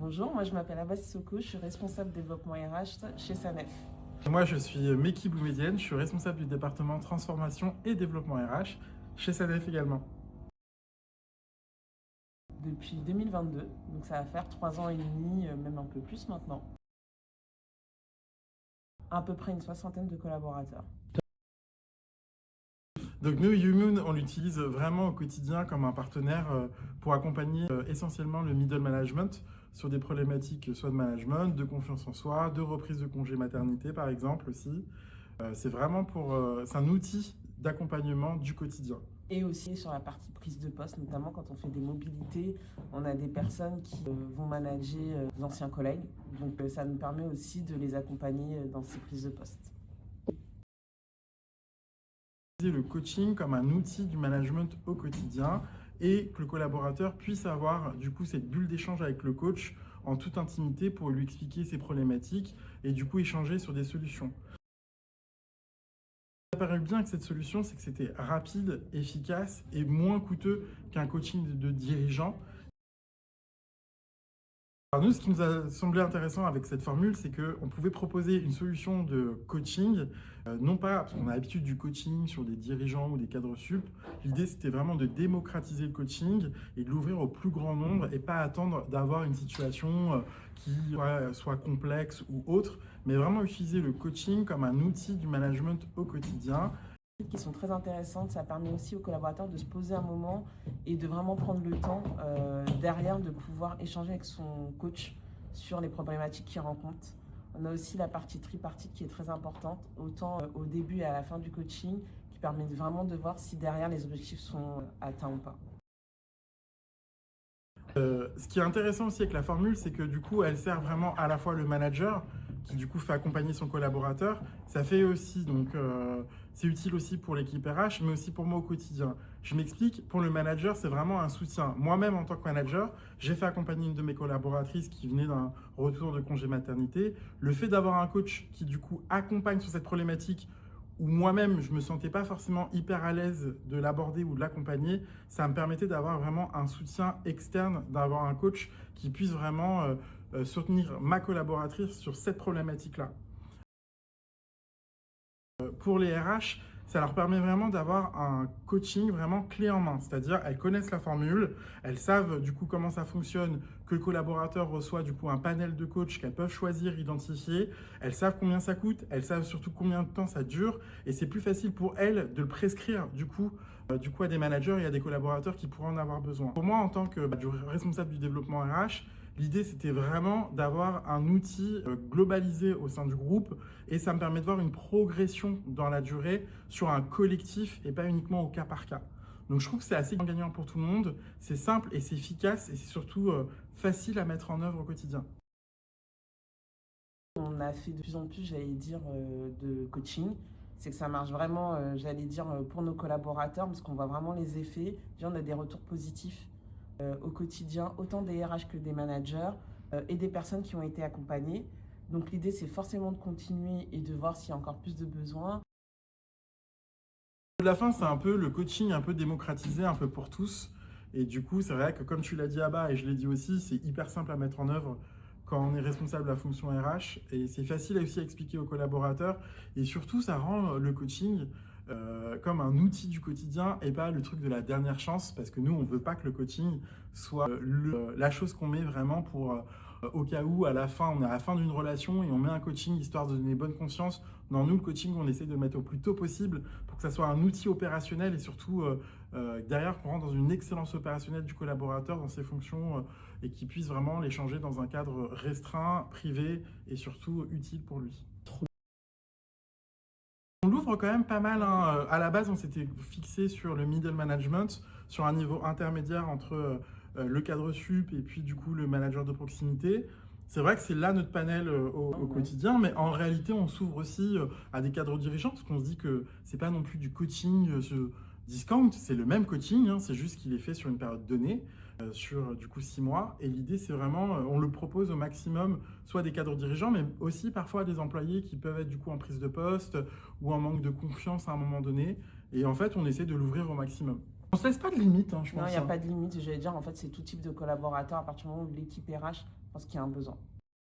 Bonjour, moi je m'appelle Abbas Sissoko, je suis responsable développement RH chez Sanef. Moi, je suis Meki Boumedienne, je suis responsable du département transformation et développement RH chez SADF également. Depuis 2022, donc ça va faire 3 ans et demi, même un peu plus maintenant. À peu près une soixantaine de collaborateurs. Donc nous, Yumoon, on l'utilise vraiment au quotidien comme un partenaire pour accompagner essentiellement le middle management sur des problématiques soit de management, de confiance en soi, de reprise de congé maternité par exemple aussi. C'est un outil d'accompagnement du quotidien. Et aussi sur la partie prise de poste, notamment quand on fait des mobilités, on a des personnes qui vont manager d'anciens collègues. Donc ça nous permet aussi de les accompagner dans ces prises de poste. Le coaching comme un outil du management au quotidien et que le collaborateur puisse avoir du coup cette bulle d'échange avec le coach en toute intimité pour lui expliquer ses problématiques et du coup échanger sur des solutions. Ce qui m'a paru bien que cette solution, c'est que c'était rapide, efficace et moins coûteux qu'un coaching de dirigeant. Alors nous, ce qui nous a semblé intéressant avec cette formule, c'est qu'on pouvait proposer une solution de coaching, non pas parce qu'on a l'habitude du coaching sur des dirigeants ou des cadres sup. L'idée, c'était vraiment de démocratiser le coaching et de l'ouvrir au plus grand nombre et pas attendre d'avoir une situation qui soit complexe ou autre, mais vraiment utiliser le coaching comme un outil du management au quotidien. Qui sont très intéressantes, ça permet aussi aux collaborateurs de se poser un moment et de vraiment prendre le temps derrière de pouvoir échanger avec son coach sur les problématiques qu'il rencontre. On a aussi la partie tripartite qui est très importante, autant au début et à la fin du coaching, qui permet vraiment de voir si derrière les objectifs sont atteints ou pas. Ce qui est intéressant aussi avec la formule, c'est que du coup, elle sert vraiment à la fois le manager qui du coup fait accompagner son collaborateur. Ça fait aussi, c'est utile aussi pour l'équipe RH, mais aussi pour moi au quotidien. Je m'explique, pour le manager, c'est vraiment un soutien. Moi-même, en tant que manager, j'ai fait accompagner une de mes collaboratrices qui venait d'un retour de congé maternité. Le fait d'avoir un coach qui du coup accompagne sur cette problématique où moi-même, je ne me sentais pas forcément hyper à l'aise de l'aborder ou de l'accompagner, ça me permettait d'avoir vraiment un soutien externe, d'avoir un coach qui puisse vraiment soutenir ma collaboratrice sur cette problématique-là. Pour les RH, ça leur permet vraiment d'avoir un coaching vraiment clé en main. C'est-à-dire, elles connaissent la formule, elles savent du coup comment ça fonctionne, que le collaborateur reçoit du coup un panel de coachs qu'elles peuvent choisir, identifier. Elles savent combien ça coûte, elles savent surtout combien de temps ça dure. Et c'est plus facile pour elles de le prescrire du coup à des managers et à des collaborateurs qui pourraient en avoir besoin. Pour moi, en tant que responsable du développement RH, l'idée, c'était vraiment d'avoir un outil globalisé au sein du groupe et ça me permet de voir une progression dans la durée sur un collectif et pas uniquement au cas par cas. Donc je trouve que c'est assez gagnant pour tout le monde, c'est simple et c'est efficace et c'est surtout facile à mettre en œuvre au quotidien. On a fait de plus en plus, j'allais dire, de coaching. C'est que ça marche vraiment, j'allais dire, pour nos collaborateurs, parce qu'on voit vraiment les effets. Déjà, on a des retours positifs au quotidien, autant des RH que des managers et des personnes qui ont été accompagnées. Donc l'idée, c'est forcément de continuer et de voir s'il y a encore plus de besoins. De la fin, c'est un peu le coaching un peu démocratisé, un peu pour tous. Et du coup, c'est vrai que comme tu l'as dit Abba, et je l'ai dit aussi, c'est hyper simple à mettre en œuvre quand on est responsable de la fonction RH. Et c'est facile aussi à expliquer aux collaborateurs. Et surtout, ça rend le coaching comme un outil du quotidien et pas le truc de la dernière chance. Parce que nous, on ne veut pas que le coaching soit la chose qu'on met vraiment pour... au cas où, à la fin, on est à la fin d'une relation et on met un coaching histoire de donner bonne conscience. Dans nous, le coaching, on essaie de le mettre au plus tôt possible pour que ça soit un outil opérationnel et surtout derrière qu'on rentre dans une excellence opérationnelle du collaborateur dans ses fonctions et qu'il puisse vraiment les changer dans un cadre restreint, privé et surtout utile pour lui. On l'ouvre quand même pas mal. Hein. À la base, on s'était fixé sur le middle management, sur un niveau intermédiaire entre le cadre sup et puis du coup le manager de proximité. C'est vrai que c'est là notre panel au quotidien, mais en réalité, on s'ouvre aussi à des cadres dirigeants parce qu'on se dit que c'est pas non plus du coaching discount, c'est le même coaching, hein, c'est juste qu'il est fait sur une période donnée, sur du coup 6 mois. Et l'idée, c'est vraiment, on le propose au maximum, soit des cadres dirigeants, mais aussi parfois des employés qui peuvent être du coup en prise de poste ou en manque de confiance à un moment donné. Et en fait, on essaie de l'ouvrir au maximum. On se laisse pas de limite, hein, je pense. Non, il n'y a pas de limite. J'allais dire, en fait, c'est tout type de collaborateur à partir du moment où l'équipe RH pense qu'il y a un besoin.